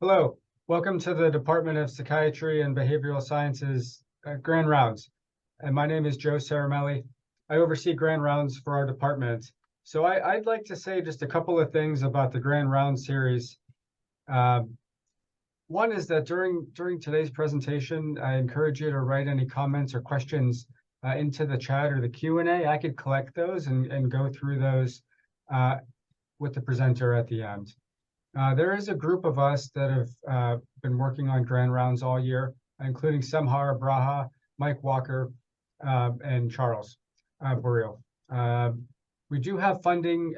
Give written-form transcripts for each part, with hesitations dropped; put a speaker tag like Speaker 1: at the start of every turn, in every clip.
Speaker 1: Hello, welcome to the Department of Psychiatry and Behavioral Sciences Grand Rounds. And my name is Joe Caramelli. I oversee Grand Rounds for our department. So I'd like to say just a couple of things about the Grand Round series. One is that during today's presentation, I encourage you to write any comments or questions into the chat or the Q&A. I could collect those and go through those with the presenter at the end. There is a group of us that have been working on Grand Rounds all year, including Semhar Braha, Mike Walker, and Charles Boreal. We do have funding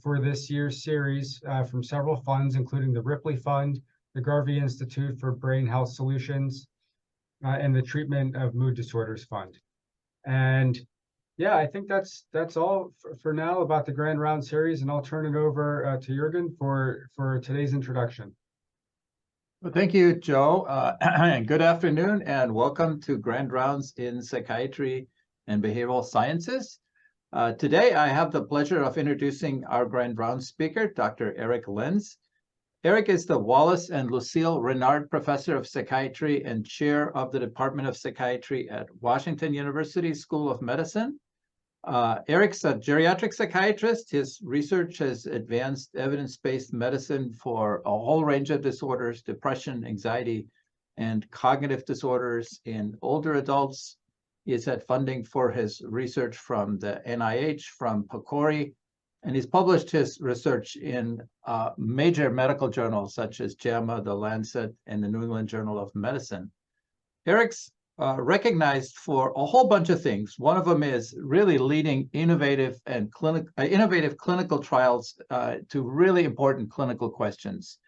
Speaker 1: for this year's series from several funds, including the Ripley Fund, the Garvey Institute for Brain Health Solutions, and the Treatment of Mood Disorders Fund. And yeah, I think that's all for now about the Grand Round series, and I'll turn it over to Jürgen for today's introduction.
Speaker 2: Well, thank you, Joe. Good afternoon, and welcome to Grand Rounds in Psychiatry and Behavioral Sciences. Today, I have the pleasure of introducing our Grand Rounds speaker, Dr. Eric Lenz. Eric is the Wallace and Lucille Renard Professor of Psychiatry and Chair of the Department of Psychiatry at Washington University School of Medicine. Eric's a geriatric psychiatrist. His research has advanced evidence-based medicine for a whole range of disorders: depression, anxiety, and cognitive disorders in older adults. He has had funding for his research from the NIH, from PCORI, and he's published his research in major medical journals such as JAMA, The Lancet, and the New England Journal of Medicine. Eric's recognized for a whole bunch of things. One of them is really leading innovative clinical trials to really important clinical questions.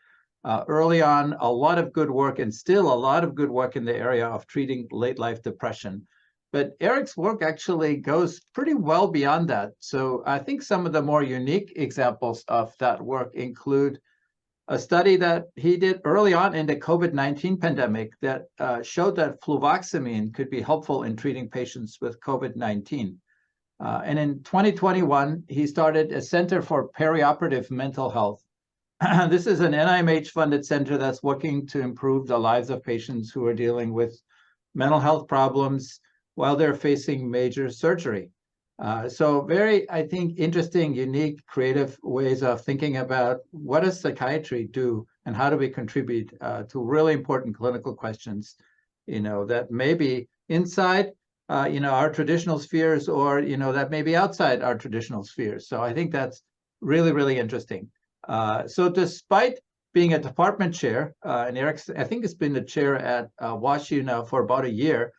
Speaker 2: Early on, a lot of good work, and still a lot of good work in the area of treating late life depression. But Eric's work actually goes pretty well beyond that. So I think some of the more unique examples of that work include a study that he did early on in the COVID-19 pandemic that showed that fluvoxamine could be helpful in treating patients with COVID-19. And in 2021, he started a Center for Perioperative Mental Health. This is an NIMH-funded center that's working to improve the lives of patients who are dealing with mental health problems while they're facing major surgery. So very, I think, interesting, unique, creative ways of thinking about what does psychiatry do and how do we contribute to really important clinical questions, that may be inside, our traditional spheres, or, that may be outside our traditional spheres. So I think that's really, really interesting. So despite being a department chair, and Eric, I think, has been the chair at WashU now for about a year,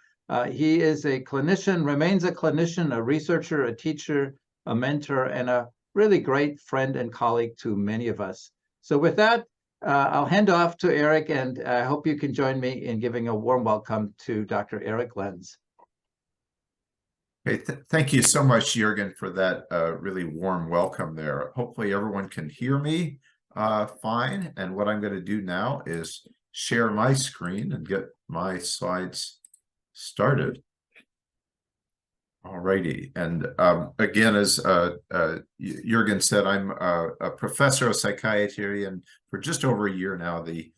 Speaker 2: he is a clinician, remains a clinician, a researcher, a teacher, a mentor, and a really great friend and colleague to many of us. So with that, I'll hand off to Eric, and I hope you can join me in giving a warm welcome to Dr. Eric Lenz.
Speaker 3: Okay, thank you so much, Jürgen, for that really warm welcome there. Hopefully everyone can hear me fine. And what I'm going to do now is share my screen and get my slides started. All righty. And again, as Jürgen said, I'm a professor of psychiatry, and for just over a year now, the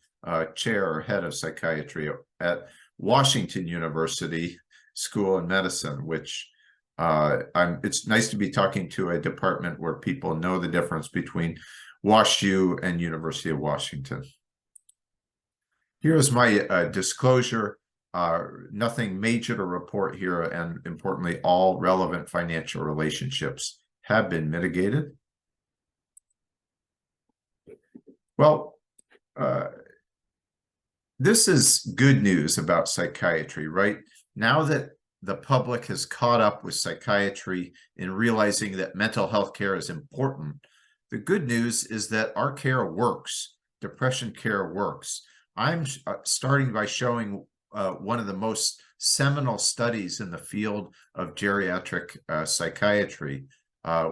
Speaker 3: chair or head of psychiatry at Washington University School of Medicine, which it's nice to be talking to a department where people know the difference between WashU and University of Washington. Here's my disclosure. Nothing major to report here, and importantly, all relevant financial relationships have been mitigated. Well, this is good news about psychiatry, right? Now that the public has caught up with psychiatry in realizing that mental health care is important, the good news is that our care works. Depression care works. I'm starting by showing one of the most seminal studies in the field of geriatric psychiatry,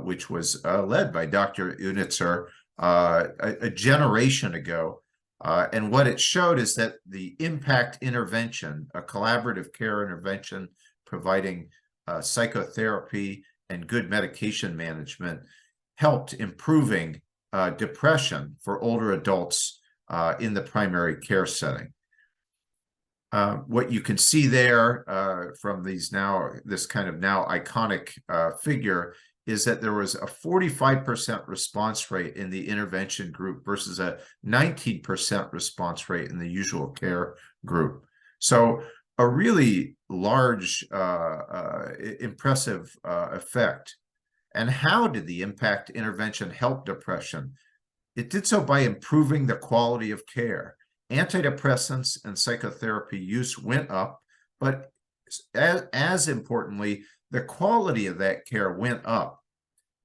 Speaker 3: which was led by Dr. Unitzer a generation ago. And what it showed is that the impact intervention, a collaborative care intervention providing psychotherapy and good medication management, helped improving depression for older adults in the primary care setting. What you can see there from this kind of now iconic figure is that there was a 45% response rate in the intervention group versus a 19% response rate in the usual care group. So a really large, impressive effect. And how did the impact intervention help depression? It did so by improving the quality of care. Antidepressants and psychotherapy use went up, but as importantly, the quality of that care went up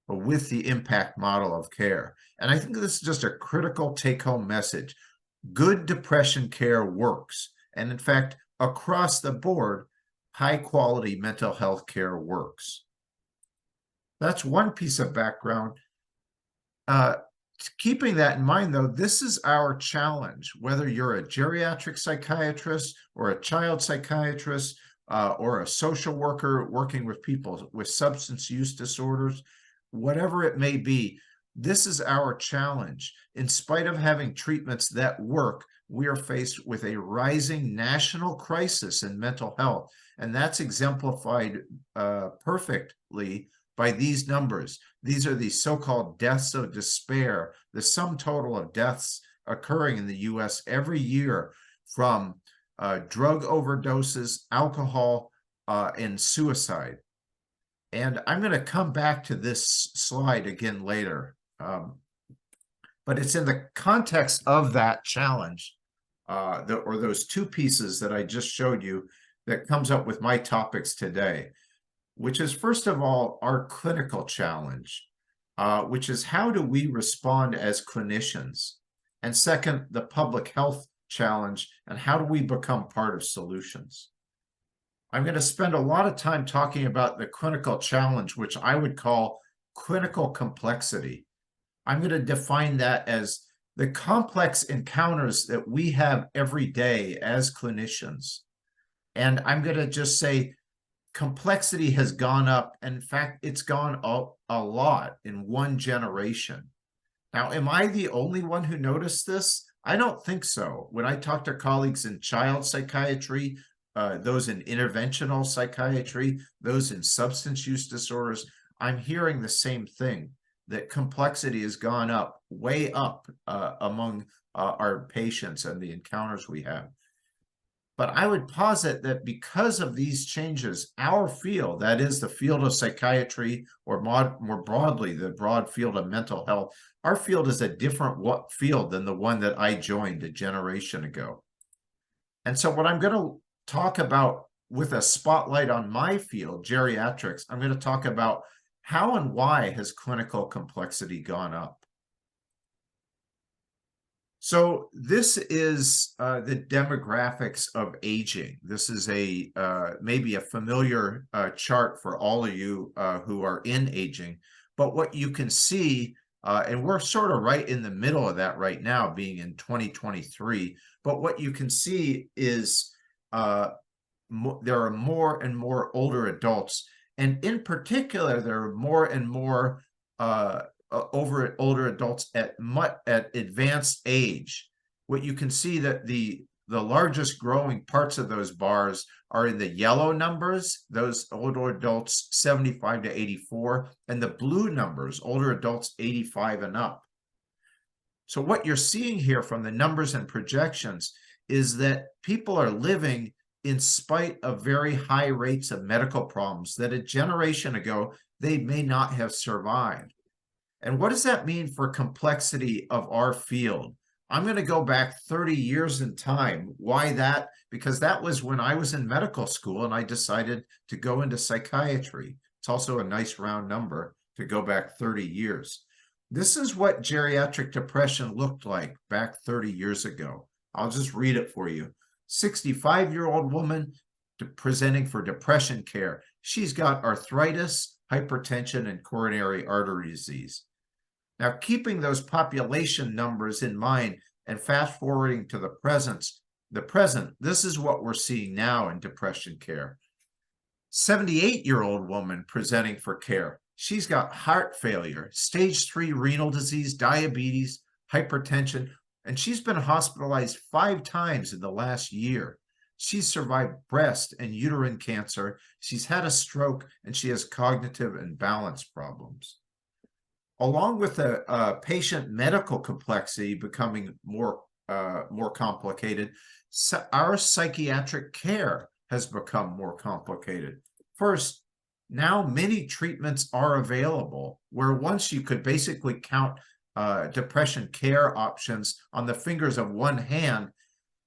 Speaker 3: with the impact model of care. And I think this is just a critical take-home message. Good depression care works. And in fact, across the board, high-quality mental health care works. That's one piece of background. Keeping that in mind, though, this is our challenge, whether you're a geriatric psychiatrist or a child psychiatrist or a social worker working with people with substance use disorders, whatever it may be, this is our challenge. In spite of having treatments that work, we are faced with a rising national crisis in mental health. And that's exemplified perfectly by these numbers. These are the so-called deaths of despair, the sum total of deaths occurring in the US every year from drug overdoses, alcohol, and suicide. And I'm going to come back to this slide again later. But it's in the context of that challenge, or those two pieces that I just showed you, that comes up with my topics today, which is, first of all, our clinical challenge, which is how do we respond as clinicians? And second, the public health challenge, and how do we become part of solutions? I'm going to spend a lot of time talking about the clinical challenge, which I would call clinical complexity. I'm going to define that as the complex encounters that we have every day as clinicians. And I'm going to just say complexity has gone up. In fact, it's gone up a lot in one generation. Now, am I the only one who noticed this? I don't think so. When I talk to colleagues in child psychiatry, those in interventional psychiatry, those in substance use disorders, I'm hearing the same thing, that complexity has gone up, way up among our patients and the encounters we have. But I would posit that because of these changes, our field, that is the field of psychiatry, or more broadly, the broad field of mental health, our field is a different field than the one that I joined a generation ago. And so what I'm going to talk about, with a spotlight on my field, geriatrics, I'm going to talk about how and why has clinical complexity gone up. So this is the demographics of aging. This is a maybe a familiar chart for all of you who are in aging. But what you can see, and we're sort of right in the middle of that right now, being in 2023. But what you can see is there are more and more older adults. And in particular, there are more and more older adults at advanced age. What you can see that the largest growing parts of those bars are in the yellow numbers, those older adults 75 to 84, and the blue numbers, older adults 85 and up. So what you're seeing here from the numbers and projections is that people are living in spite of very high rates of medical problems that a generation ago they may not have survived. And what does that mean for complexity of our field? I'm going to go back 30 years in time. Why that? Because that was when I was in medical school and I decided to go into psychiatry. It's also a nice round number to go back 30 years. This is what geriatric depression looked like back 30 years ago. I'll just read it for you. 65-year-old woman presenting for depression care. She's got arthritis, hypertension, and coronary artery disease. Now, keeping those population numbers in mind and fast forwarding to the present, this is what we're seeing now in depression care. 78-year-old woman presenting for care. She's got heart failure, stage 3 renal disease, diabetes, hypertension, and she's been hospitalized 5 times in the last year. She's survived breast and uterine cancer. She's had a stroke, and she has cognitive and balance problems. Along with the patient medical complexity becoming more complicated, our psychiatric care has become more complicated. First, now many treatments are available, where once you could basically count depression care options on the fingers of one hand.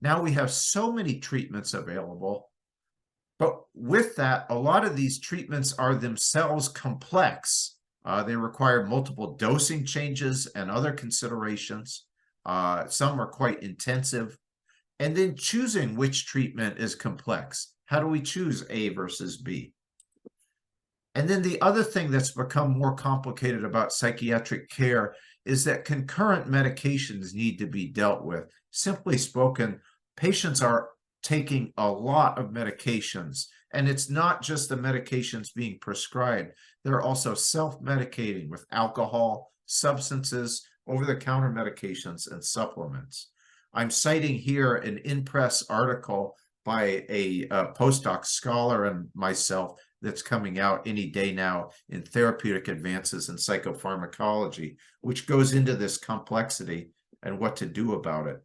Speaker 3: Now we have so many treatments available, but with that, a lot of these treatments are themselves complex. They require multiple dosing changes and other considerations. Some are quite intensive. And then choosing which treatment is complex. How do we choose A versus B? And then the other thing that's become more complicated about psychiatric care is that concurrent medications need to be dealt with. Simply spoken, patients are taking a lot of medications, and it's not just the medications being prescribed. They're also self-medicating with alcohol, substances, over-the-counter medications, and supplements. I'm citing here an in-press article by a postdoc scholar and myself that's coming out any day now in Therapeutic Advances in Psychopharmacology, which goes into this complexity and what to do about it.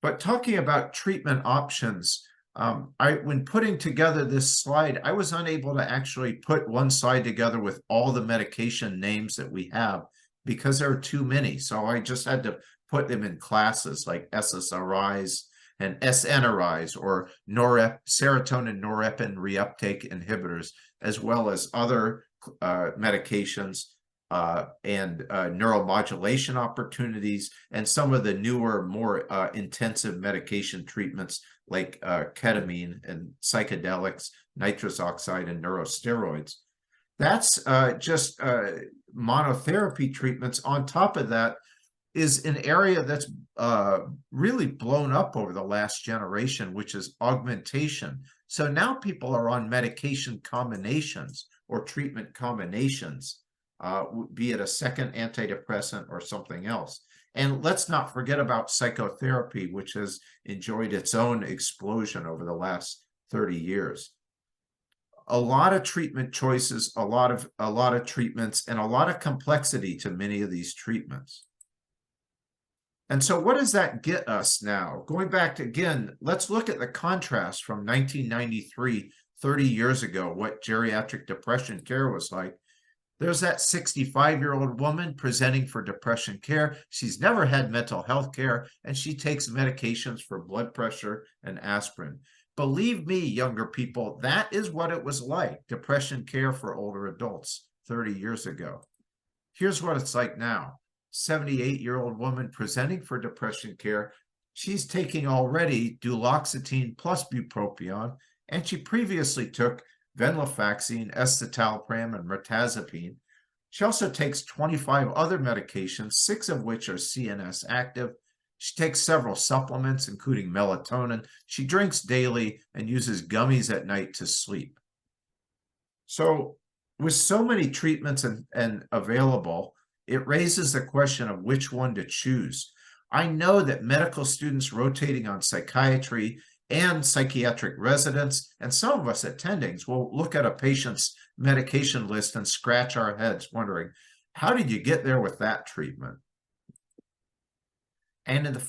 Speaker 3: But talking about treatment options, when putting together this slide, I was unable to actually put one slide together with all the medication names that we have because there are too many. So I just had to put them in classes like SSRIs and SNRIs, or serotonin norepinephrine reuptake inhibitors, as well as other medications and neuromodulation opportunities, and some of the newer, more intensive medication treatments like ketamine and psychedelics, nitrous oxide, and neurosteroids. That's just monotherapy treatments. On top of that is an area that's really blown up over the last generation, which is augmentation. So now people are on medication combinations or treatment combinations, be it a second antidepressant or something else. And let's not forget about psychotherapy, which has enjoyed its own explosion over the last 30 years. A lot of treatment choices, a lot of treatments, and a lot of complexity to many of these treatments. And so what does that get us now? Going back to, again, let's look at the contrast from 1993, 30 years ago, what geriatric depression care was like. There's that 65-year-old woman presenting for depression care. She's never had mental health care, and she takes medications for blood pressure and aspirin. Believe me, younger people, that is what it was like, depression care for older adults 30 years ago. Here's what it's like now. 78-year-old woman presenting for depression care. She's taking already duloxetine plus bupropion, and she previously took venlafaxine, escitalopram, and mirtazapine. She also takes 25 other medications, 6 of which are CNS active. She takes several supplements, including melatonin. She drinks daily and uses gummies at night to sleep. So with so many treatments and available, it raises the question of which one to choose. I know that medical students rotating on psychiatry and psychiatric residents, and some of us attendings, will look at a patient's medication list and scratch our heads wondering, how did you get there with that treatment? And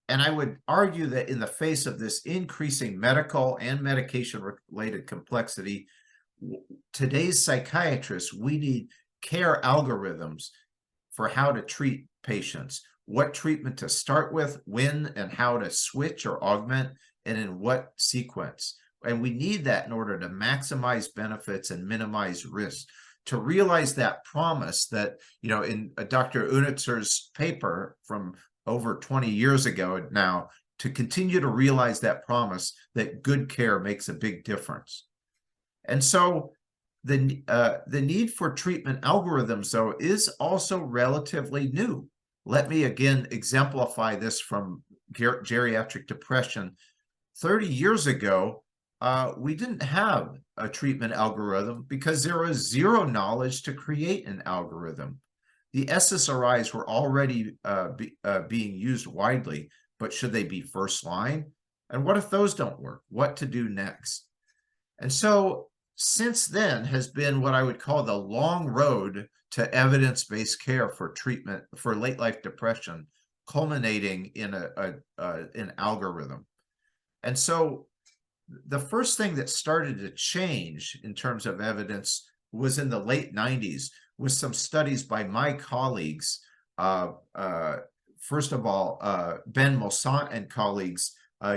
Speaker 3: I would argue that in the face of this increasing medical and medication-related complexity, today's psychiatrists, we need care algorithms for how to treat patients, what treatment to start with, when and how to switch or augment, and in what sequence. And we need that in order to maximize benefits and minimize risk, to realize that promise that, in Dr. Unitzer's paper from over 20 years ago now, to continue to realize that promise that good care makes a big difference. And so the need for treatment algorithms, though, is also relatively new. Let me again exemplify this from geriatric depression. 30 years ago, we didn't have a treatment algorithm because there was zero knowledge to create an algorithm. The SSRIs were already being used widely, but should they be first line? And what if those don't work? What to do next? And so since then has been what I would call the long road to evidence-based care for treatment for late life depression, culminating in an algorithm. And so the first thing that started to change in terms of evidence was in the late 90s with some studies by my colleagues. First of all, Ben Moussant and colleagues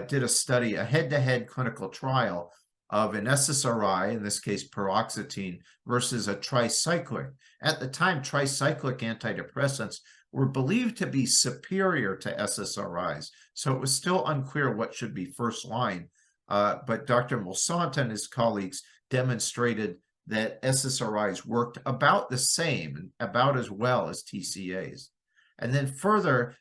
Speaker 3: did a study, a head-to-head clinical trial of an SSRI, in this case paroxetine, versus a tricyclic. At the time, tricyclic antidepressants were believed to be superior to SSRIs. So it was still unclear what should be first line. But Dr. Moussant and his colleagues demonstrated that SSRIs worked about the same, about as well as TCAs. And then further,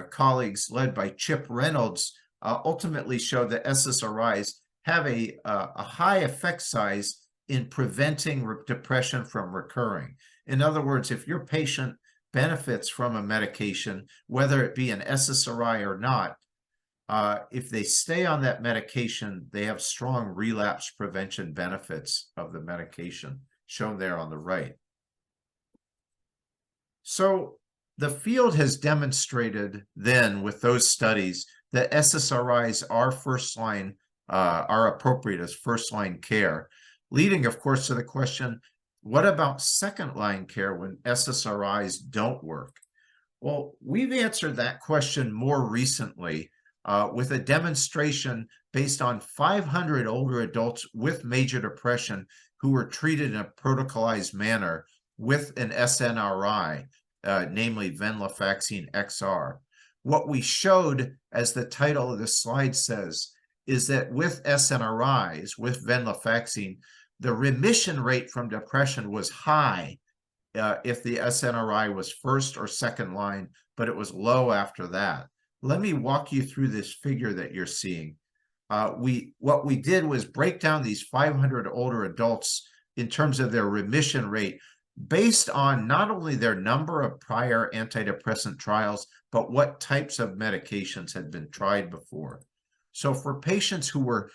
Speaker 3: colleagues led by Chip Reynolds ultimately showed that SSRIs have a high effect size in preventing depression from recurring. In other words, if your patient benefits from a medication, whether it be an SSRI or not, if they stay on that medication, they have strong relapse prevention benefits of the medication, shown there on the right. So the field has demonstrated then with those studies that SSRIs are first line, are appropriate as first line care, leading, of course, to the question, what about second line care when SSRIs don't work? Well, we've answered that question more recently with a demonstration based on 500 older adults with major depression who were treated in a protocolized manner with an SNRI, namely venlafaxine XR. What we showed, as the title of this slide says, is that with SNRIs, with venlafaxine, the remission rate from depression was high if the SNRI was first or second line, but it was low after that. Let me walk you through this figure that you're seeing. What we did was break down these 500 older adults in terms of their remission rate based on not only their number of prior antidepressant trials, but what types of medications had been tried before. So for patients who were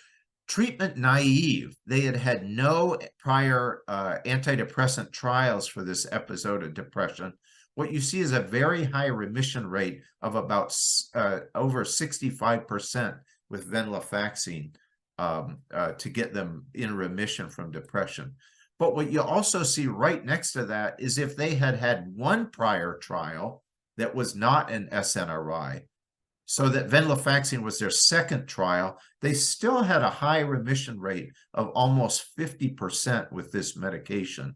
Speaker 3: treatment naive, they had had no prior antidepressant trials for this episode of depression. What you see is a very high remission rate of about over 65% with venlafaxine to get them in remission from depression. But what you also see right next to that is if they had had one prior trial that was not an SNRI, so that venlafaxine was their second trial, they still had a high remission rate of almost 50% with this medication.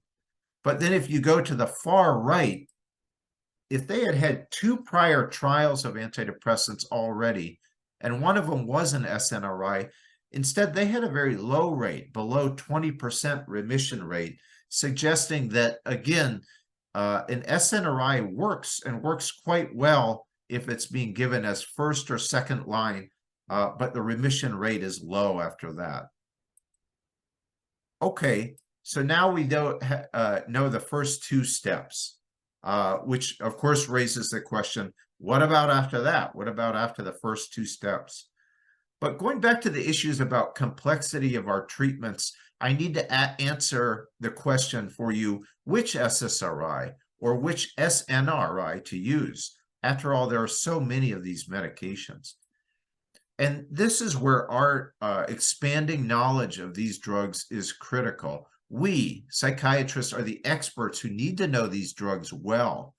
Speaker 3: But then if you go to the far right, if they had had two prior trials of antidepressants already, and one of them was an SNRI, instead they had a very low rate, below 20% remission rate, suggesting that, again, an SNRI works and works quite well if it's being given as first or second line, but the remission rate is low after that. Okay, so now we know the first two steps, which of course raises the question, what about after that? What about after the first two steps? But going back to the issues about complexity of our treatments, I need to answer the question for you, which SSRI or which SNRI to use. After all, there are so many of these medications. And this is where our expanding knowledge of these drugs is critical. We, psychiatrists, are the experts who need to know these drugs well.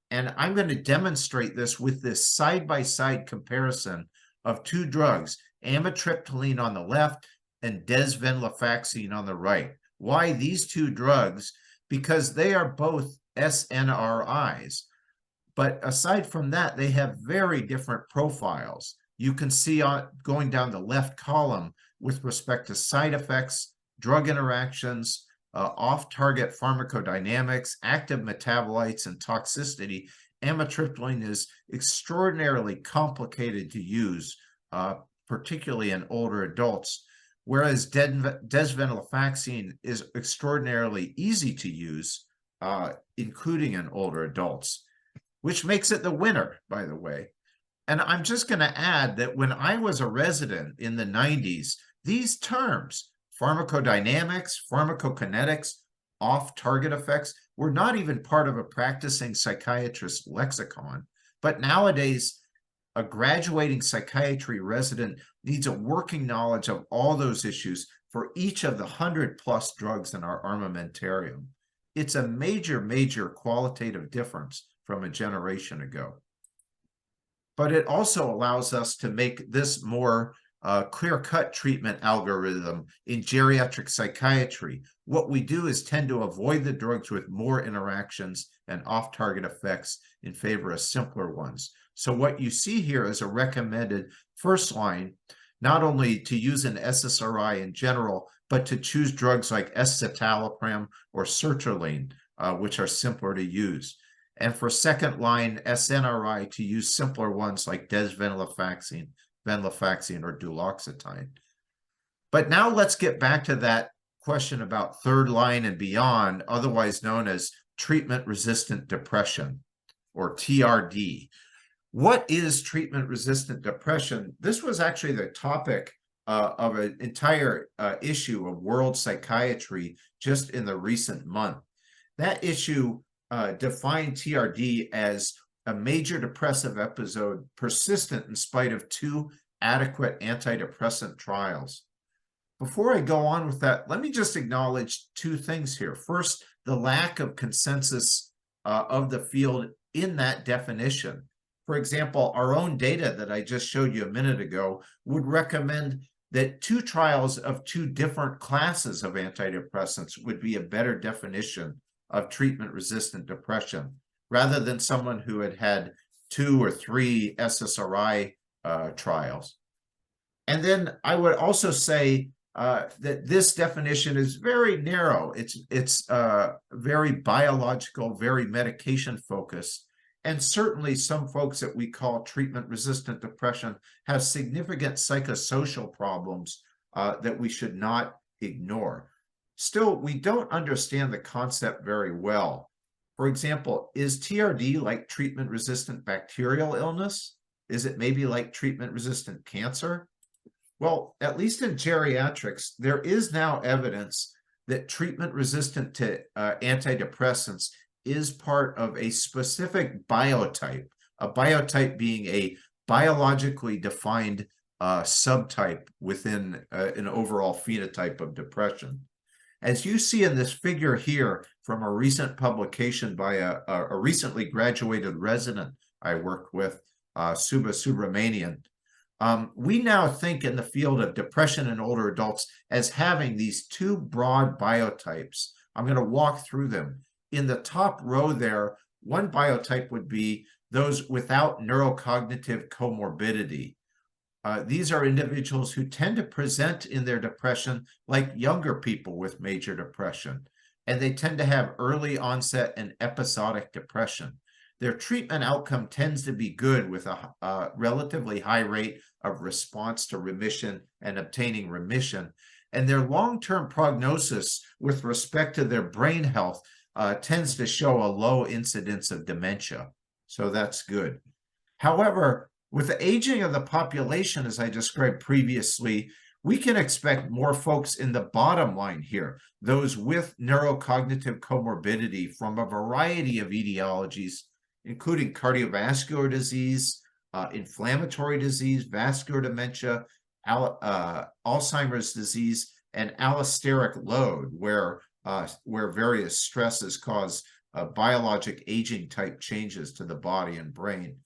Speaker 3: And I'm going to demonstrate this with this side-by-side comparison of two drugs, amitriptyline on the left and desvenlafaxine on the right. Why these two drugs? Because they are both SNRIs. But aside from that, they have very different profiles. You can see going down the left column with respect to side effects, drug interactions, off-target pharmacodynamics, active metabolites, and toxicity. Amitriptyline is extraordinarily complicated to use, particularly in older adults, whereas desvenlafaxine is extraordinarily easy to use including in older adults, which makes it the winner, by the way. And I'm just going to add that when I was a resident in the 90s, these terms, pharmacodynamics, pharmacokinetics, off-target effects, were not even part of a practicing psychiatrist's lexicon. But nowadays, a graduating psychiatry resident needs a working knowledge of all those issues for each of the 100+ drugs in our armamentarium. It's a major, major qualitative difference from a generation ago. But it also allows us to make this more clear-cut treatment algorithm in geriatric psychiatry. What we do is tend to avoid the drugs with more interactions and off-target effects in favor of simpler ones. So what you see here is a recommended first line, not only to use an SSRI in general, but to choose drugs like escitalopram or sertraline, which are simpler to use. And for second line SNRI, to use simpler ones like desvenlafaxine, venlafaxine, or duloxetine. But now let's get back to that question about third line and beyond, otherwise known as treatment-resistant depression, or TRD. What is treatment-resistant depression? This was actually the topic of an entire issue of World Psychiatry just in the recent month. That issue defined TRD as a major depressive episode persistent in spite of 2 adequate antidepressant trials. Before I go on with that, let me just acknowledge 2 things here. First, the lack of consensus of the field in that definition. For example, our own data that I just showed you a minute ago would recommend that 2 trials of 2 different classes of antidepressants would be a better definition of treatment-resistant depression, rather than someone who had had 2 or 3 SSRI trials. And then I would also say that this definition is very narrow. It's very biological, very medication-focused, and certainly some folks that we call treatment-resistant depression have significant psychosocial problems that we should not ignore. Still, we don't understand the concept very well. For example, is TRD like treatment-resistant bacterial illness? Is it maybe like treatment-resistant cancer? Well, at least in geriatrics, there is now evidence that treatment-resistant to antidepressants is part of a specific biotype, a biotype being a biologically defined subtype within an overall phenotype of depression. As you see in this figure here from a recent publication by a recently graduated resident I worked with, Subha Subramanian, we now think in the field of depression in older adults as having these 2 broad biotypes. I'm going to walk through them. In the top row there, one biotype would be those without neurocognitive comorbidity. These are individuals who tend to present in their depression like younger people with major depression, and they tend to have early onset and episodic depression. Their treatment outcome tends to be good with a relatively high rate of response to remission and obtaining remission, and their long-term prognosis with respect to their brain health tends to show a low incidence of dementia, so that's good. However, with the aging of the population, as I described previously, we can expect more folks in the bottom line here, those with neurocognitive comorbidity from a variety of etiologies, including cardiovascular disease, inflammatory disease, vascular dementia, Alzheimer's disease, and allosteric load, where various stresses cause biologic aging type changes to the body and brain.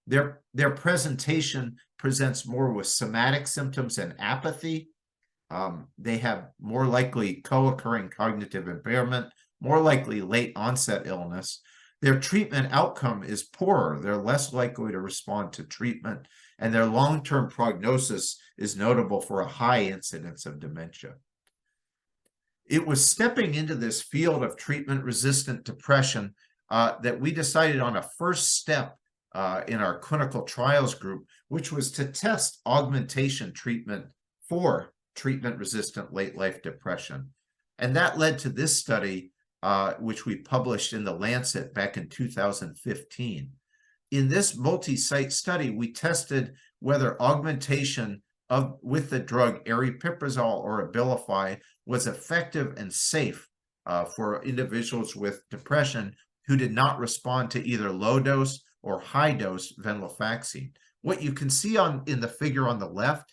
Speaker 3: Their presentation presents more with somatic symptoms and apathy. They have more likely co-occurring cognitive impairment, more likely late onset illness. Their treatment outcome is poorer. They're less likely to respond to treatment, and their long-term prognosis is notable for a high incidence of dementia. It was stepping into this field of treatment-resistant depression that we decided on a first step in our clinical trials group, which was to test augmentation treatment for treatment-resistant late-life depression. And that led to this study which we published in the Lancet back in 2015. In this multi-site study, we tested whether augmentation with the drug aripiprazole or Abilify was effective and safe for individuals with depression who did not respond to either low dose or high dose venlafaxine. What you can see in the figure on the left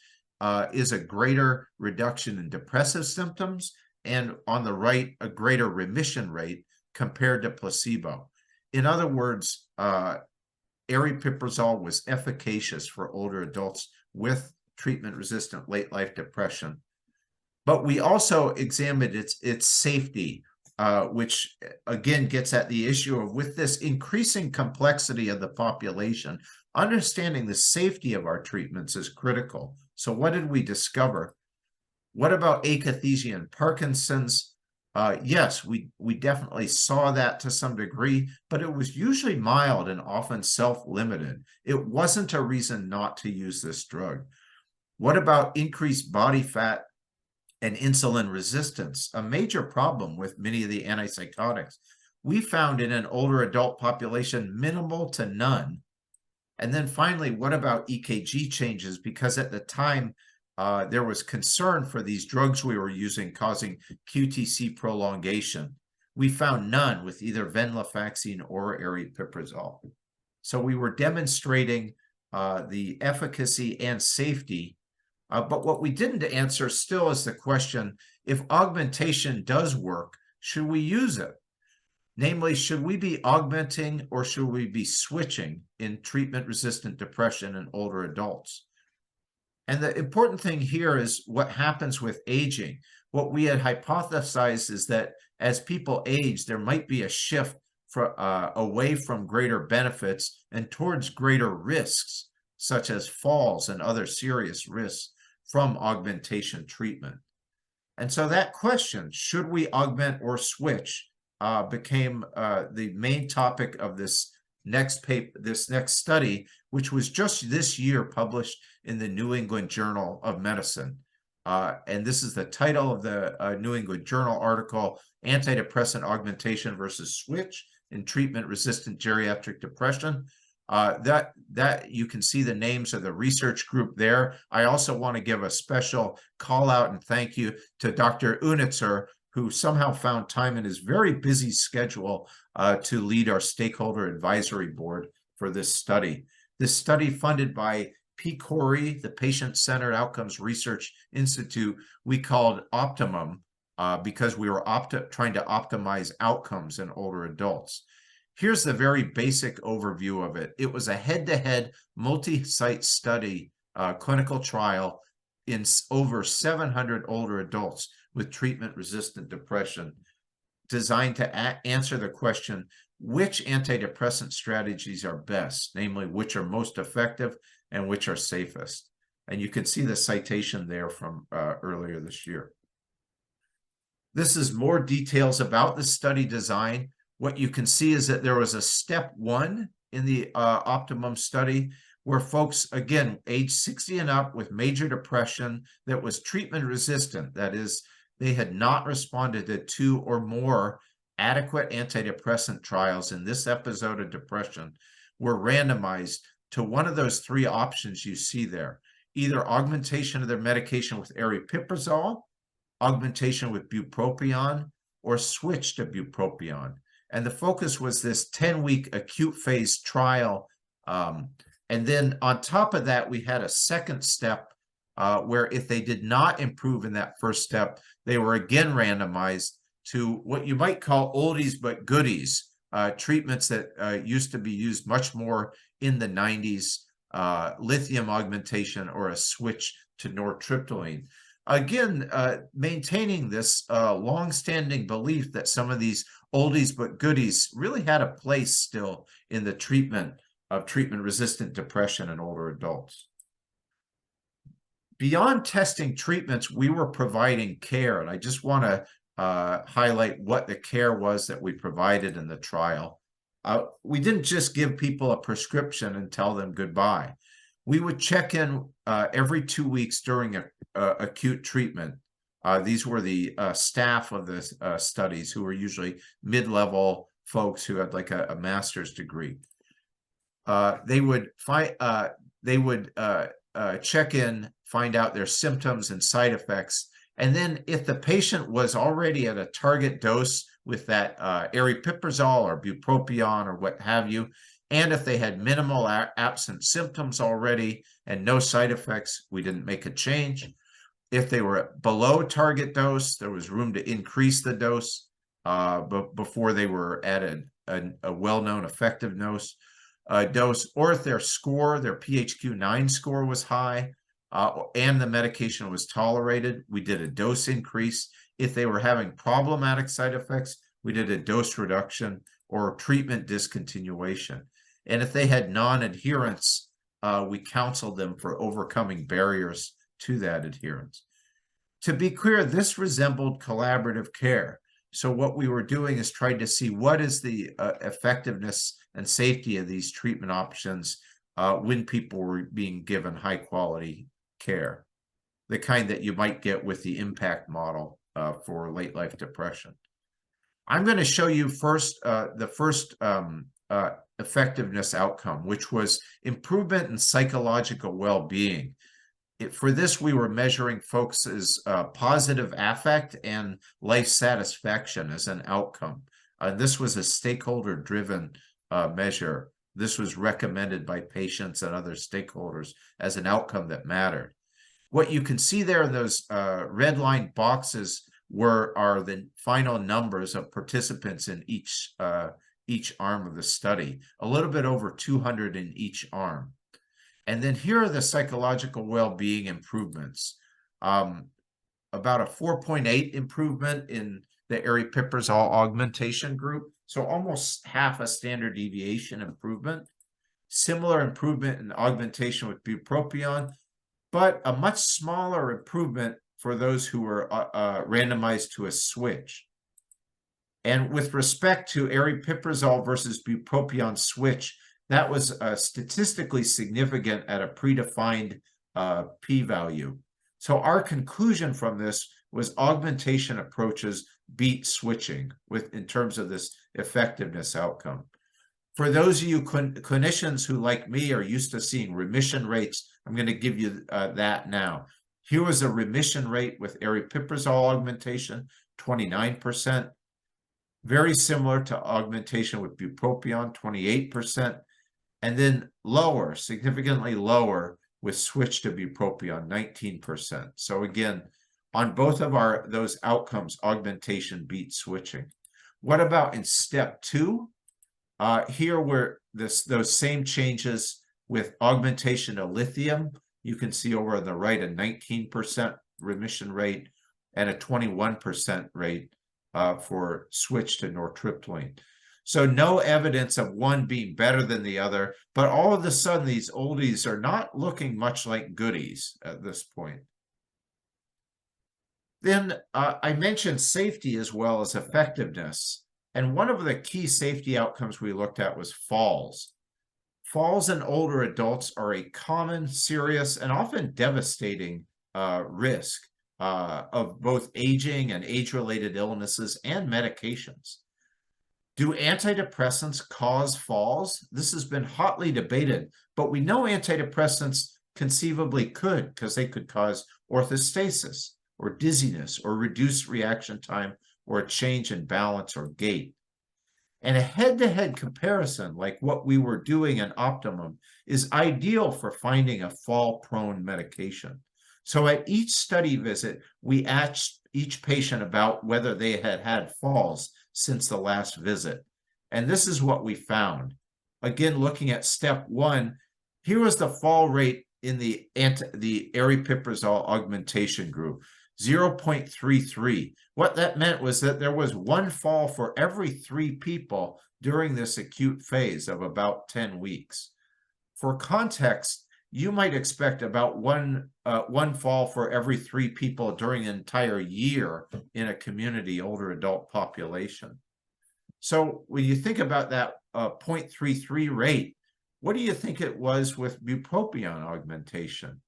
Speaker 3: is a greater reduction in depressive symptoms, and on the right, a greater remission rate compared to placebo. In other words, aripiprazole was efficacious for older adults with treatment-resistant late-life depression. But we also examined its safety, which again gets at the issue of, with this increasing complexity of the population, understanding the safety of our treatments is critical. So what did we discover? What about akathisia and Parkinson's? Yes, we definitely saw that to some degree, but it was usually mild and often self-limited. It wasn't a reason not to use this drug. What about increased body fat and insulin resistance, a major problem with many of the antipsychotics? We found in an older adult population minimal to none. And then finally, what about EKG changes? Because at the time, there was concern for these drugs we were using causing QTC prolongation. We found none with either venlafaxine or aripiprazole. So we were demonstrating the efficacy and safety. But what we didn't answer still is the question, if augmentation does work, should we use it? Namely, should we be augmenting or should we be switching in treatment-resistant depression in older adults? And the important thing here is what happens with aging. What we had hypothesized is that as people age, there might be a shift away from greater benefits and towards greater risks, such as falls and other serious risks from augmentation treatment. And so that question, should we augment or switch, became the main topic of this next study, which was just this year published in the New England Journal of Medicine. And this is the title of the New England Journal article, Antidepressant Augmentation versus Switch in Treatment-Resistant Geriatric Depression. That you can see the names of the research group there. I also want to give a special call out and thank you to Dr. Unitzer, who somehow found time in his very busy schedule to lead our stakeholder advisory board for this study. This study, funded by PCORI, the Patient-Centered Outcomes Research Institute, we called Optimum because we were trying to optimize outcomes in older adults. Here's the very basic overview of it. It was a head-to-head multi-site study, clinical trial in over 700 older adults with treatment-resistant depression, designed to answer the question, which antidepressant strategies are best, namely which are most effective and which are safest. And you can see the citation there from earlier this year. This is more details about the study design. What you can see is that there was a step 1 in the Optimum study where folks, again, age 60 and up with major depression that was treatment resistant, that is, they had not responded to 2 or more adequate antidepressant trials in this episode of depression, were randomized to one of those 3 options you see there, either augmentation of their medication with aripiprazole, augmentation with bupropion, or switch to bupropion. And the focus was this 10-week acute phase trial. And then on top of that, we had a second step where if they did not improve in that first step, they were again randomized to what you might call oldies but goodies, treatments that used to be used much more in the 90s, lithium augmentation or a switch to nortriptyline. Again, maintaining this long-standing belief that some of these oldies but goodies really had a place still in the treatment of treatment-resistant depression in older adults. Beyond testing treatments, we were providing care, and I just want to highlight what the care was that we provided in the trial. We didn't just give people a prescription and tell them goodbye. We would check in every 2 weeks during acute treatment These were the staff of the studies, who were usually mid-level folks who had like a master's degree. They would check in, find out their symptoms and side effects, and then if the patient was already at a target dose with that aripiprazole or bupropion or what have you, and if they had minimal absent symptoms already and no side effects, we didn't make a change. If they were below target dose, there was room to increase the dose before they were at a well-known effective dose. Or if their score, their PHQ-9 score was high, and the medication was tolerated, we did a dose increase. If they were having problematic side effects, we did a dose reduction or treatment discontinuation. And if they had non-adherence, we counseled them for overcoming barriers to that adherence. To be clear, this resembled collaborative care. So what we were doing is trying to see what is the effectiveness and safety of these treatment options when people were being given high quality care, the kind that you might get with the impact model for late life depression. I'm going to show you first the first effectiveness outcome, which was improvement in psychological well-being. For this, we were measuring folks' positive affect and life satisfaction as an outcome. This was a stakeholder-driven measure. This was recommended by patients and other stakeholders as an outcome that mattered. What you can see there in those red line boxes are the final numbers of participants in each arm of the study, a little bit over 200 in each arm. And then here are the psychological well-being improvements. About a 4.8 improvement in the aripiprazole augmentation group, so almost half a standard deviation improvement. Similar improvement in augmentation with bupropion, but a much smaller improvement for those who were randomized to a switch. And with respect to aripiprazole versus bupropion switch, that was statistically significant at a predefined p-value. So our conclusion from this was augmentation approaches beat switching in terms of this effectiveness outcome. For those of you clinicians who, like me, are used to seeing remission rates, I'm going to give you that now. Here was a remission rate with aripiprazole augmentation, 29%. Very similar to augmentation with bupropion, 28%. And then lower, significantly lower with switch to bupropion, 19%. So again, on both of those outcomes, augmentation beats switching. What about in step 2? Here were those same changes with augmentation of lithium. You can see over on the right a 19% remission rate and a 21% rate for switch to nortriptyline. So no evidence of one being better than the other, but all of a sudden these oldies are not looking much like goodies at this point. Then I mentioned safety as well as effectiveness. And one of the key safety outcomes we looked at was falls. Falls in older adults are a common, serious, and often devastating risk of both aging and age-related illnesses and medications. Do antidepressants cause falls? This has been hotly debated, but we know antidepressants conceivably could, because they could cause orthostasis or dizziness or reduced reaction time or a change in balance or gait. And a head-to-head comparison, like what we were doing in Optimum, is ideal for finding a fall-prone medication. So at each study visit, we asked each patient about whether they had had falls since the last visit. And this is what we found. Again, looking at step 1, here was the fall rate in the aripiprazole augmentation group, 0.33. What that meant was that there was one fall for every 3 people during this acute phase of about 10 weeks. For context, you might expect about one fall for every 3 people during an entire year in a community older adult population. So when you think about that 0.33 rate, what do you think it was with bupropion augmentation?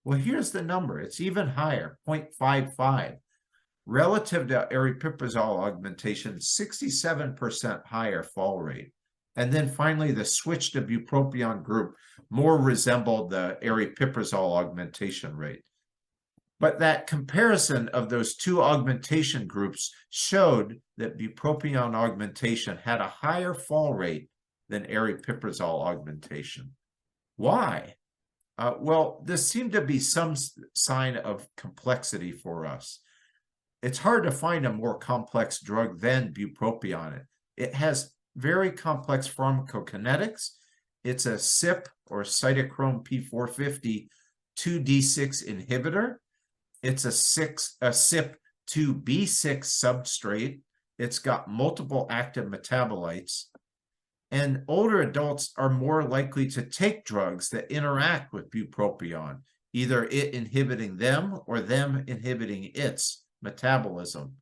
Speaker 3: Well, here's the number. It's even higher, 0.55. relative to aripiprazole augmentation, 67% higher fall rate. And then finally, the switch to bupropion group more resembled the aripiprazole augmentation rate. But that comparison of those two augmentation groups showed that bupropion augmentation had a higher fall rate than aripiprazole augmentation. Why? Well, this seemed to be some sign of complexity for us. It's hard to find a more complex drug than bupropion. It has very complex pharmacokinetics. It's a CYP or cytochrome P450 2D6 inhibitor. It's a CYP2B6 substrate. It's got multiple active metabolites. And older adults are more likely to take drugs that interact with bupropion, either it inhibiting them or them inhibiting its metabolism.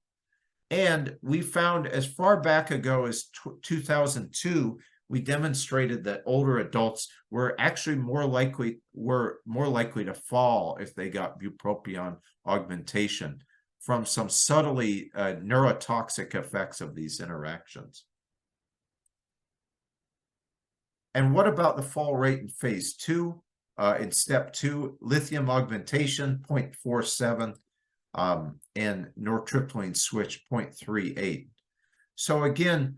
Speaker 3: And we found as far back ago as 2002, we demonstrated that older adults were actually more likely to fall if they got bupropion augmentation from some subtly neurotoxic effects of these interactions. And what about the fall rate in phase 2? In step 2, lithium augmentation 0.47 and nortriptyline switch 0.38. So again,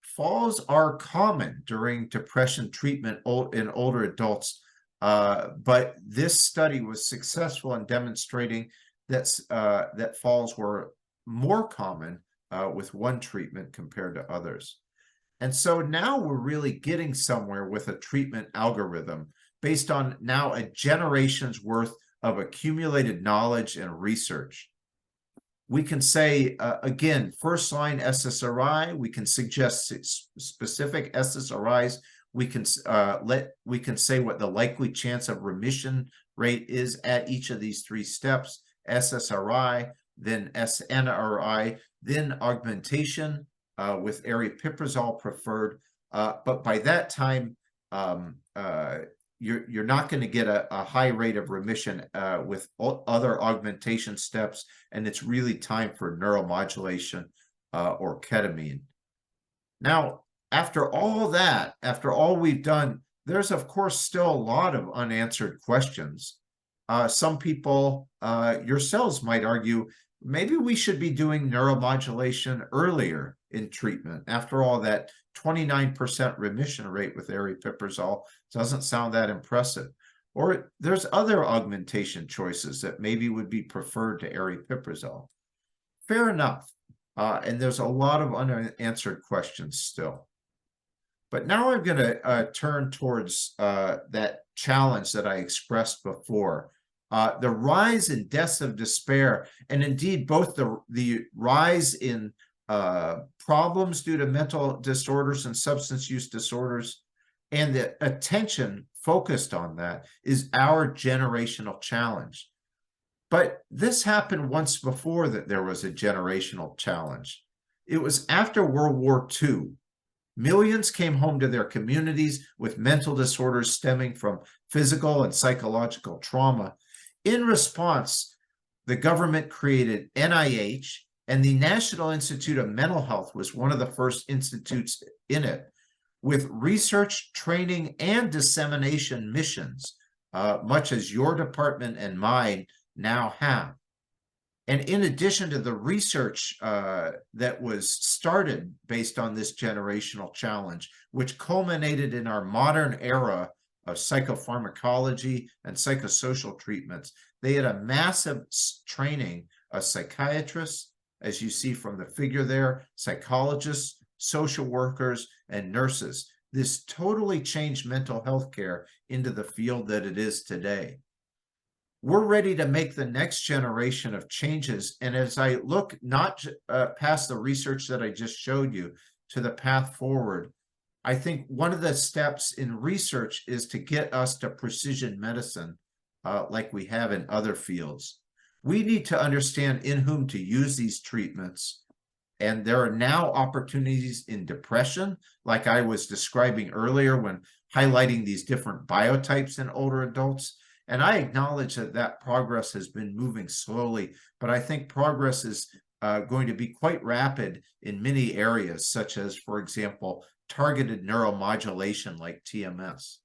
Speaker 3: falls are common during depression treatment in older adults, but this study was successful in demonstrating that falls were more common with one treatment compared to others. And so now we're really getting somewhere with a treatment algorithm based on now a generation's worth of accumulated knowledge and research. We can say, again, first-line SSRI, we can suggest specific SSRIs. We can say what the likely chance of remission rate is at each of these 3 steps, SSRI, then SNRI, then augmentation, with aripiprazole preferred, but by that time, you're not going to get a high rate of remission with other augmentation steps, and it's really time for neuromodulation or ketamine. Now, after all that, after all we've done, there's of course still a lot of unanswered questions. Some people, yourselves might argue, maybe we should be doing neuromodulation earlier in treatment. After all, that 29% remission rate with aripiprazole doesn't sound that impressive. Or there's other augmentation choices that maybe would be preferred to aripiprazole. Fair enough. And there's a lot of unanswered questions still. But now I'm going to turn towards that challenge that I expressed before. The rise in deaths of despair, and indeed both the rise in problems due to mental disorders and substance use disorders, and the attention focused on that is our generational challenge. But this happened once before that there was a generational challenge. It was after World War II. Millions came home to their communities with mental disorders stemming from physical and psychological trauma. In response, the government created NIH, and the National Institute of Mental Health was one of the first institutes in it, with research, training, and dissemination missions, much as your department and mine now have. And in addition to the research that was started based on this generational challenge, which culminated in our modern era of psychopharmacology and psychosocial treatments, they had a massive training of psychiatrists, as you see from the figure there, psychologists, social workers, and nurses. This totally changed mental health care into the field that it is today. We're ready to make the next generation of changes. And as I look not past the research that I just showed you to the path forward, I think one of the steps in research is to get us to precision medicine like we have in other fields. We need to understand in whom to use these treatments. And there are now opportunities in depression, like I was describing earlier when highlighting these different biotypes in older adults. And I acknowledge that that progress has been moving slowly, but I think progress is going to be quite rapid in many areas, such as, for example, targeted neuromodulation like TMS.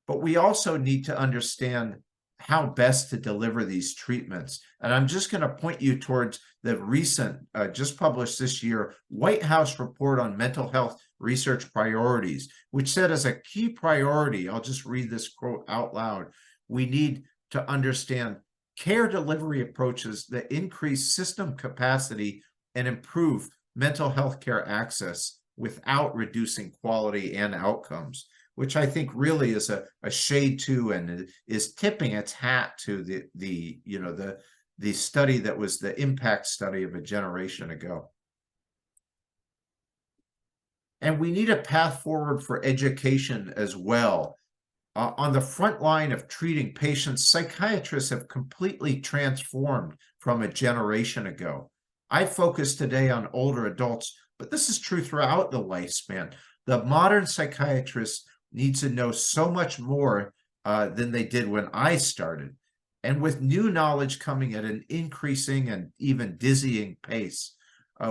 Speaker 3: But we also need to understand how best to deliver these treatments. And I'm just going to point you towards the recent, just published this year, White House report on mental health research priorities, which said as a key priority, I'll just read this quote out loud, we need to understand care delivery approaches that increase system capacity and improve mental health care access without reducing quality and outcomes, which I think really is a shade to and is tipping its hat to the study that was the impact study of a generation ago. And we need a path forward for education as well. On the front line of treating patients, psychiatrists have completely transformed from a generation ago. I focus today on older adults, but this is true throughout the lifespan. The modern psychiatrist needs to know so much more than they did when I started. And with new knowledge coming at an increasing and even dizzying pace,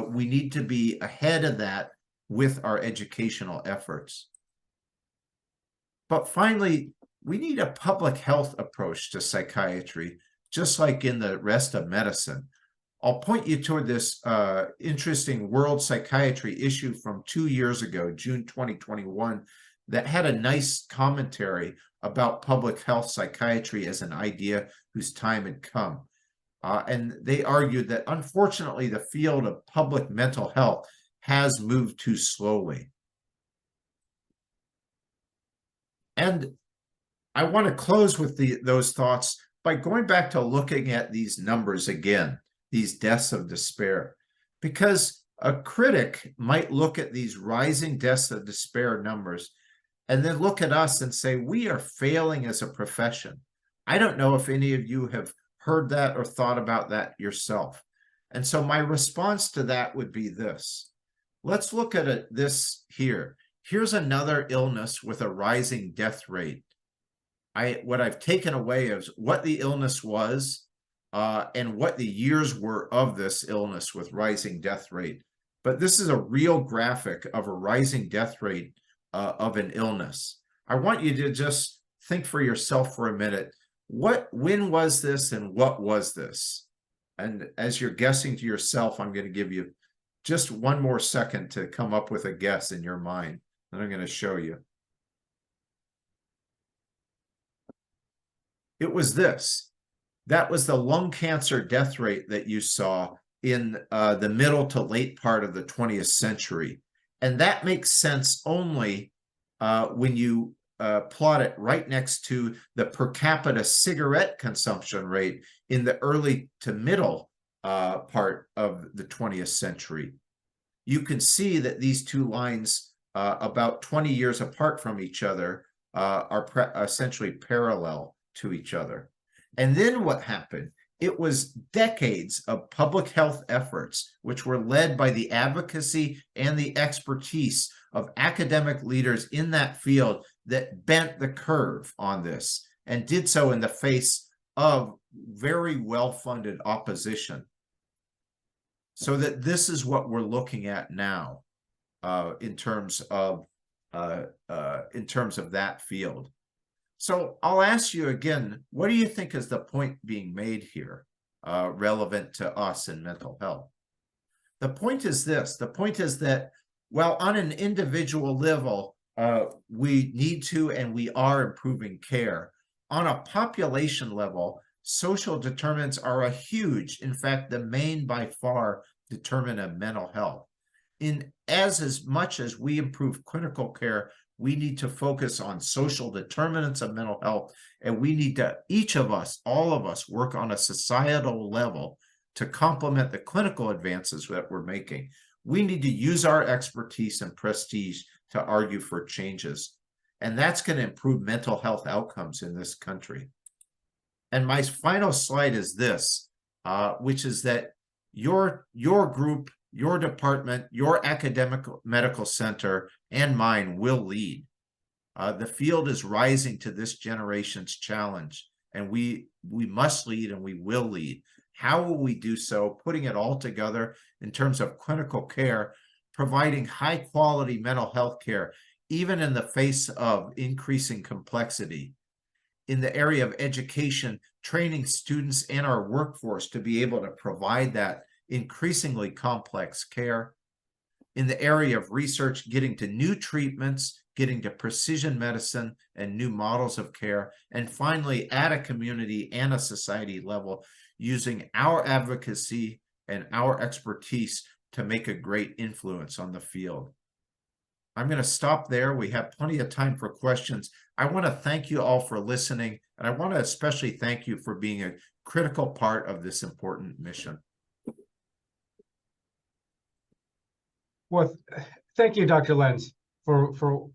Speaker 3: we need to be ahead of that with our educational efforts. But finally, we need a public health approach to psychiatry, just like in the rest of medicine. I'll point you toward this interesting World Psychiatry issue from 2 years ago, June 2021, that had a nice commentary about public health psychiatry as an idea whose time had come. And they argued that, unfortunately, the field of public mental health has moved too slowly. And I want to close with those thoughts by going back to looking at these numbers again, these deaths of despair, because a critic might look at these rising deaths of despair numbers and then look at us and say, we are failing as a profession. I don't know if any of you have heard that or thought about that yourself. And so my response to that would be this. Let's look at this here. Here's another illness with a rising death rate. What I've taken away is what the illness was and what the years were of this illness with rising death rate. But this is a real graphic of a rising death rate of an illness. I want you to just think for yourself for a minute. When was this and what was this? And as you're guessing to yourself, I'm going to give you just one more second to come up with a guess in your mind. And I'm going to show you. It was this. That was the lung cancer death rate that you saw in the middle to late part of the 20th century. And that makes sense only when you plot it right next to the per capita cigarette consumption rate in the early to middle part of the 20th century. You can see that these two lines, about 20 years apart from each other, are essentially parallel to each other. And then what happened? It was decades of public health efforts, which were led by the advocacy and the expertise of academic leaders in that field, that bent the curve on this and did so in the face of very well-funded opposition. So that this is what we're looking at now in terms of that field. So I'll ask you again, what do you think is the point being made here relevant to us in mental health? The point is this. The point is that, well, on an individual level, we need to and we are improving care. On a population level, social determinants are a huge, in fact, the main by far determinant of mental health. As much as we improve clinical care, we need to focus on social determinants of mental health, and we need to, each of us, all of us, work on a societal level to complement the clinical advances that we're making. We need to use our expertise and prestige to argue for changes, and that's going to improve mental health outcomes in this country. And my final slide is this, which is that your group, your department, your academic medical center, and mine will lead. The field is rising to this generation's challenge, and we must lead and we will lead. How will we do so? Putting it all together in terms of clinical care, providing high quality mental health care, even in the face of increasing complexity. In the area of education, training students and our workforce to be able to provide that increasingly complex care. In the area of research, getting to new treatments, getting to precision medicine and new models of care. And finally, at a community and a society level, using our advocacy and our expertise to make a great influence on the field. I'm going to stop there. We have plenty of time for questions. I want to thank you all for listening, and I want to especially thank you for being a critical part of this important mission.
Speaker 1: Well, thank you, Dr. Lenz, for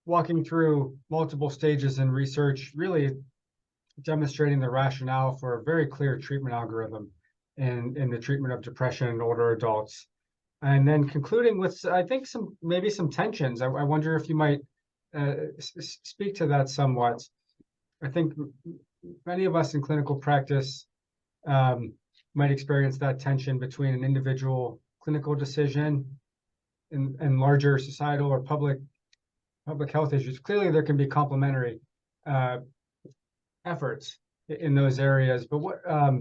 Speaker 1: walking through multiple stages in research, really demonstrating the rationale for a very clear treatment algorithm in the treatment of depression in older adults. And then concluding with, I think, maybe some tensions. I wonder if you might speak to that somewhat. I think many of us in clinical practice might experience that tension between an individual clinical decision and larger societal or public health issues. Clearly, there can be complementary efforts in those areas. But what I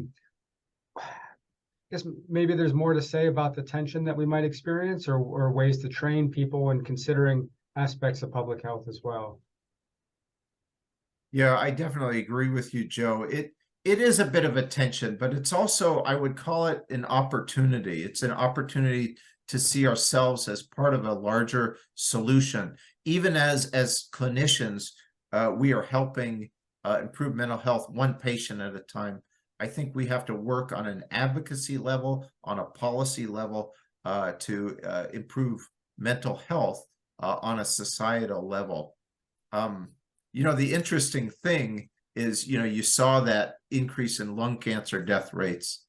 Speaker 1: guess maybe there's more to say about the tension that we might experience, or ways to train people in considering aspects of public health as well.
Speaker 3: Yeah, I definitely agree with you, Joe. It is a bit of a tension, but it's also, I would call it an opportunity. It's an opportunity to see ourselves as part of a larger solution. Even as clinicians, we are helping improve mental health one patient at a time. I think we have to work on an advocacy level, on a policy level, to improve mental health on a societal level. You know, the interesting thing is, you know, you saw that increase in lung cancer death rates,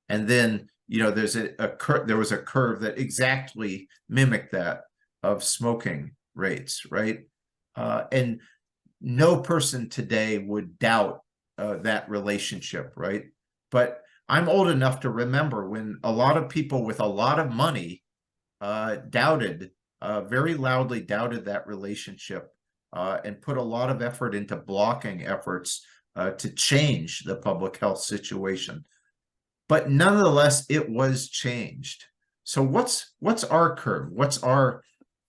Speaker 3: and then, you know, there was a curve that exactly mimicked that of smoking rates, right? And no person today would doubt that relationship, right? But I'm old enough to remember when a lot of people with a lot of money very loudly doubted that relationship, and put a lot of effort into blocking efforts to change the public health situation. But nonetheless, it was changed. So what's our curve? What's our,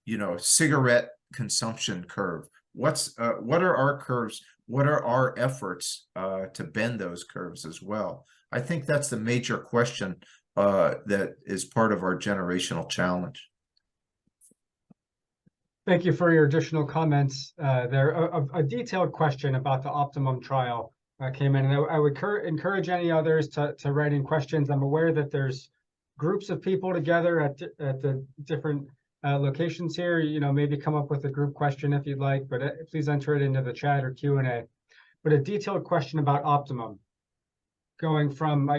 Speaker 3: you know, cigarette consumption curve? What are our curves? What are our efforts to bend those curves as well? I think that's the major question that is part of our generational challenge.
Speaker 1: Thank you for your additional comments there. A detailed question about the Optimum trial came in, and I would encourage any others to write in questions. I'm aware that there's groups of people together at the different locations here. You know, maybe come up with a group question if you'd like, but please enter it into the chat or Q&A. But a detailed question about Optimum, going from,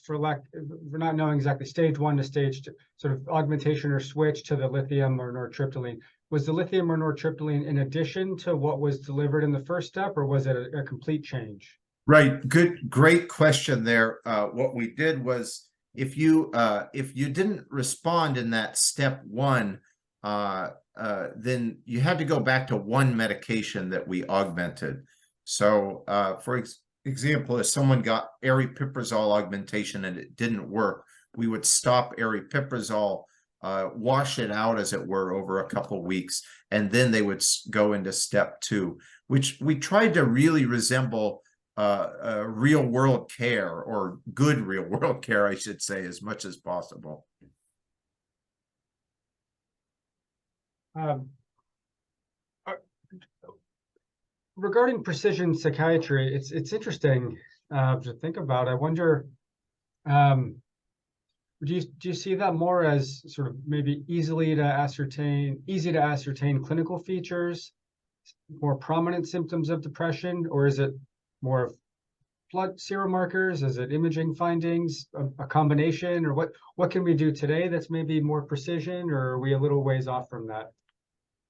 Speaker 1: for not knowing exactly, stage 1 to stage 2, sort of augmentation or switch to the lithium or nortriptyline. Was the lithium or nortriptyline in addition to what was delivered in the first step, or was it a complete change?
Speaker 3: Right. Great question there. What we did was, if you didn't respond in that step 1, then you had to go back to one medication that we augmented. So, for example, if someone got aripiprazole augmentation and it didn't work, we would stop aripiprazole, wash it out, as it were, over a couple of weeks, and then they would go into step 2, which we tried to really resemble real world care, or good real world care, I should say, as much as possible.
Speaker 1: Regarding precision psychiatry, it's interesting to think about. I wonder, do you see that more as sort of maybe easy to ascertain clinical features, more prominent symptoms of depression, or is it more of blood serum markers? Is it imaging findings, a combination, or what can we do today that's maybe more precision, or are we a little ways off from that?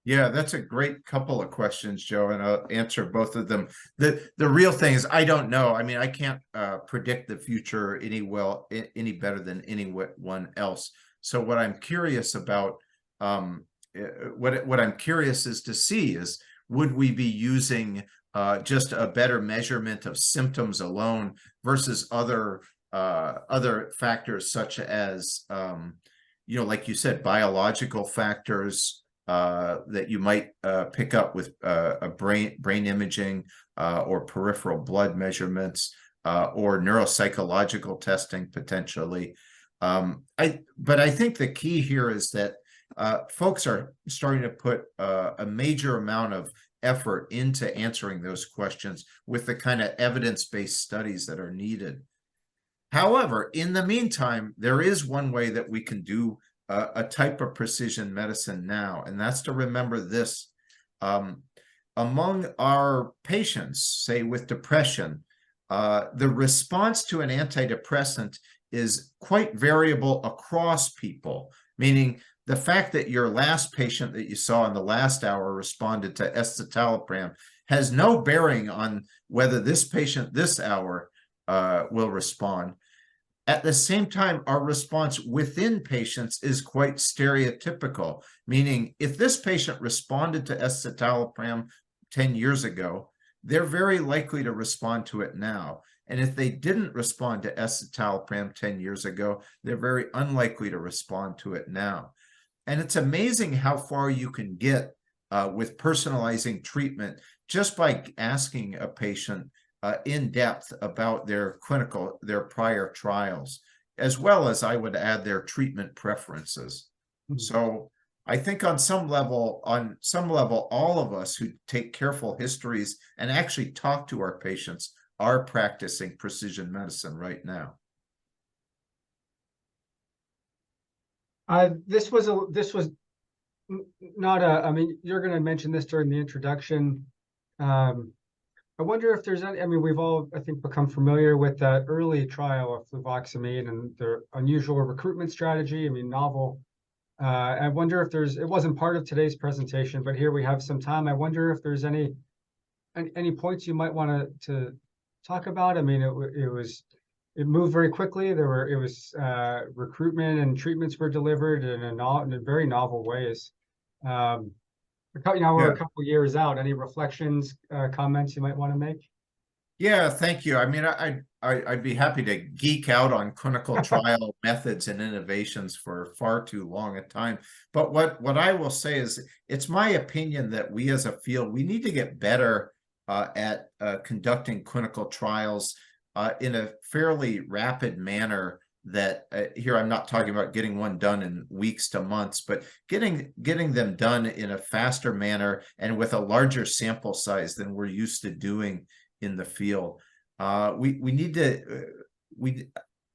Speaker 3: Yeah, that's a great couple of questions, Joe, and I'll answer both of them. The real thing is I don't know. I mean, I can't predict the future any better than anyone else. So what I'm curious about, what I'm curious is to see is, would we be using just a better measurement of symptoms alone versus other factors such as like you said, biological factors that you might pick up with a brain imaging or peripheral blood measurements or neuropsychological testing potentially. But I think the key here is that folks are starting to put a major amount of effort into answering those questions with the kind of evidence-based studies that are needed. However, in the meantime, there is one way that we can do a type of precision medicine now, and that's to remember this. Among our patients, say with depression, the response to an antidepressant is quite variable across people, meaning the fact that your last patient that you saw in the last hour responded to escitalopram has no bearing on whether this patient this hour will respond. At the same time, our response within patients is quite stereotypical, meaning if this patient responded to escitalopram 10 years ago, they're very likely to respond to it now. And if they didn't respond to escitalopram 10 years ago, they're very unlikely to respond to it now. And it's amazing how far you can get with personalizing treatment just by asking a patient in depth about their prior trials, as well as I would add their treatment preferences. Mm-hmm. So I think on some level, all of us who take careful histories and actually talk to our patients are practicing precision medicine right now.
Speaker 1: This was not a, I mean, you're going to mention this during the introduction. I wonder if there's any, I mean, we've all, I think, become familiar with that early trial of fluvoxamine and their unusual recruitment strategy. I mean, novel. I wonder if it wasn't part of today's presentation, but here we have some time. I wonder if there's any points you might want to talk about. I mean, it moved very quickly. Recruitment and treatments were delivered in very novel ways. We're a couple years out. Any reflections, comments you might want to make?
Speaker 3: Yeah, thank you. I mean, I'd be happy to geek out on clinical trial methods and innovations for far too long a time. But what I will say is, it's my opinion that we as a field, we need to get better at conducting clinical trials in a fairly rapid manner. That here I'm not talking about getting one done in weeks to months, but getting them done in a faster manner and with a larger sample size than we're used to doing in the field.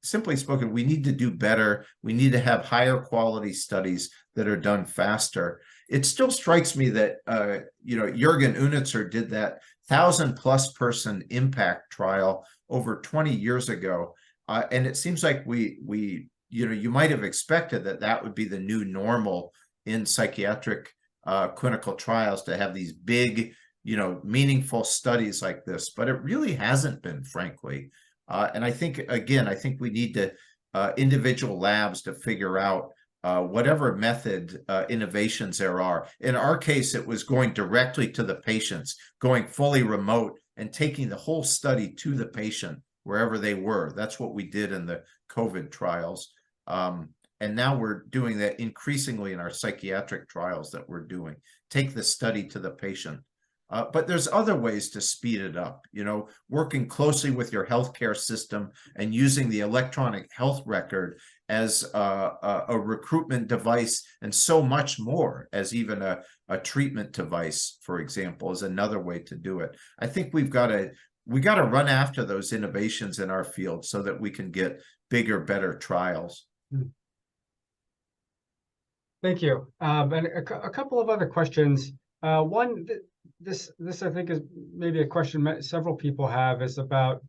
Speaker 3: Simply spoken, we need to do better. We need to have higher quality studies that are done faster. It still strikes me that Jürgen Unitzer did that 1,000+ person impact trial over 20 years ago. And it seems like you might have expected that would be the new normal in psychiatric clinical trials, to have these big, meaningful studies like this, but it really hasn't been, frankly. And I think we need to individual labs to figure out whatever method innovations there are. In our case, it was going directly to the patients, going fully remote and taking the whole study to the patient wherever they were. That's what we did in the COVID trials. And now we're doing that increasingly in our psychiatric trials that we're doing. Take the study to the patient. But there's other ways to speed it up, working closely with your healthcare system and using the electronic health record as a recruitment device, and so much more as even a treatment device, for example, is another way to do it. I think we got to run after those innovations in our field so that we can get bigger, better trials.
Speaker 1: Thank you. And a couple of other questions. One, this I think is maybe a question several people have, is about,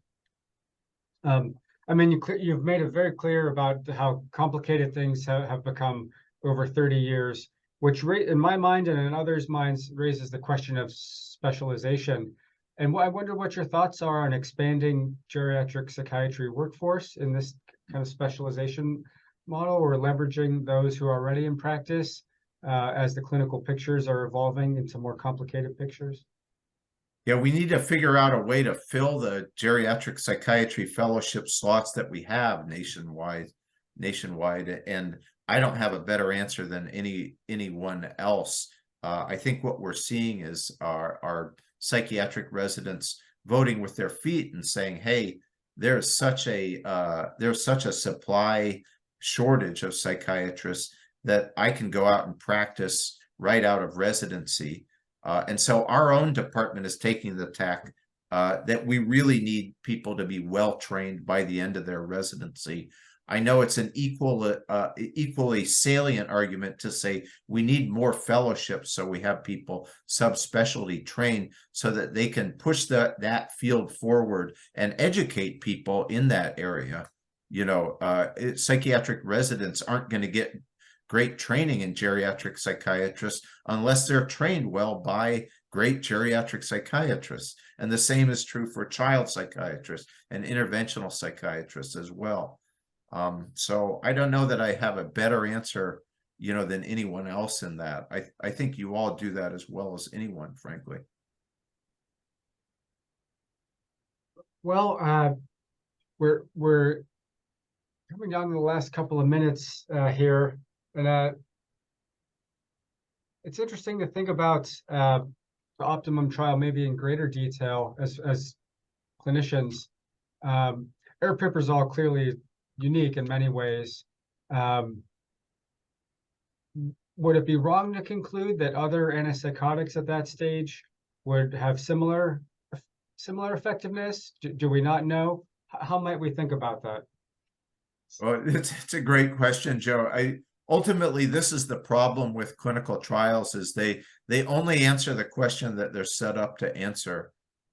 Speaker 1: I mean, you've made it very clear about how complicated things have become over 30 years. which in my mind and in others' minds raises the question of specialization. And I wonder what your thoughts are on expanding geriatric psychiatry workforce in this kind of specialization model, or leveraging those who are already in practice as the clinical pictures are evolving into more complicated pictures?
Speaker 3: Yeah, we need to figure out a way to fill the geriatric psychiatry fellowship slots that we have nationwide. And I don't have a better answer than anyone else. I think what we're seeing is our psychiatric residents voting with their feet and saying, "Hey, there's such a supply shortage of psychiatrists that I can go out and practice right out of residency." And so our own department is taking the tack that we really need people to be well trained by the end of their residency. I know it's an equally salient argument to say we need more fellowships, so we have people subspecialty trained so that they can push that field forward and educate people in that area. You know, psychiatric residents aren't going to get great training in geriatric psychiatrists unless they're trained well by great geriatric psychiatrists. And the same is true for child psychiatrists and interventional psychiatrists as well. So I don't know that I have a better answer, you know, than anyone else in that. I think you all do that as well as anyone, frankly.
Speaker 1: Well, we're coming down to the last couple of minutes here, and it's interesting to think about the Optimum trial maybe in greater detail as clinicians. Aripiprazole clearly unique in many ways. Would it be wrong to conclude that other antipsychotics at that stage would have similar effectiveness? Do we not know? How might we think about that?
Speaker 3: Well, it's a great question, Joe. Ultimately, this is the problem with clinical trials, is they only answer the question that they're set up to answer.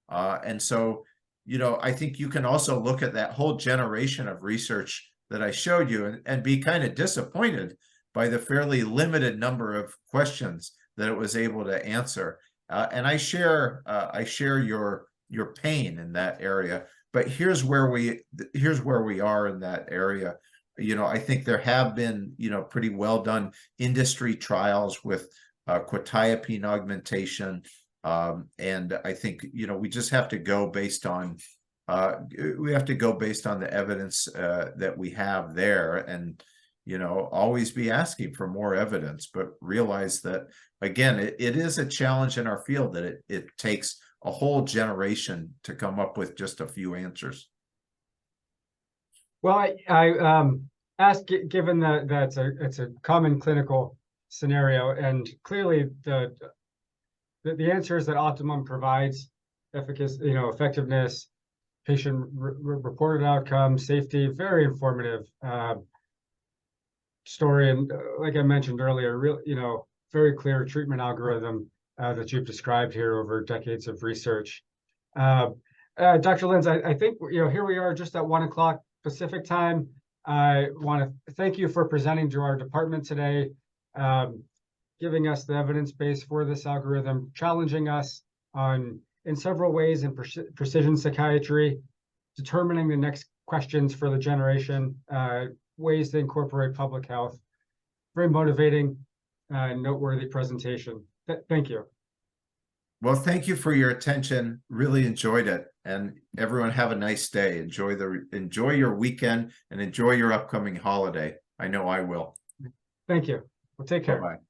Speaker 3: And so, you know, I think you can also look at that whole generation of research that I showed you and be kind of disappointed by the fairly limited number of questions that it was able to answer. And I share your pain in that area. But here's where we are in that area. You know, I think there have been, you know, pretty well done industry trials with quetiapine augmentation. And I think, you know, we just have to go based on the evidence that we have there, and, you know, always be asking for more evidence, but realize that, again, it is a challenge in our field that it takes a whole generation to come up with just a few answers.
Speaker 1: Well, I ask, given that it's a common clinical scenario, and clearly the answers that Optimum provides, efficacy, you know, effectiveness, patient reported outcomes, safety, very informative story, and like I mentioned earlier, real, you know, very clear treatment algorithm that you've described here over decades of research. Dr. Lenz, I think, you know, here we are just at 1 o'clock Pacific time. I want to thank you for presenting to our department today, giving us the evidence base for this algorithm, challenging us in several ways in precision psychiatry, determining the next questions for the generation, ways to incorporate public health. Very motivating, noteworthy presentation. Thank you.
Speaker 3: Well, thank you for your attention. Really enjoyed it. And everyone have a nice day. Enjoy your weekend and enjoy your upcoming holiday. I know I will.
Speaker 1: Thank you. Well, take care.
Speaker 3: Bye-bye.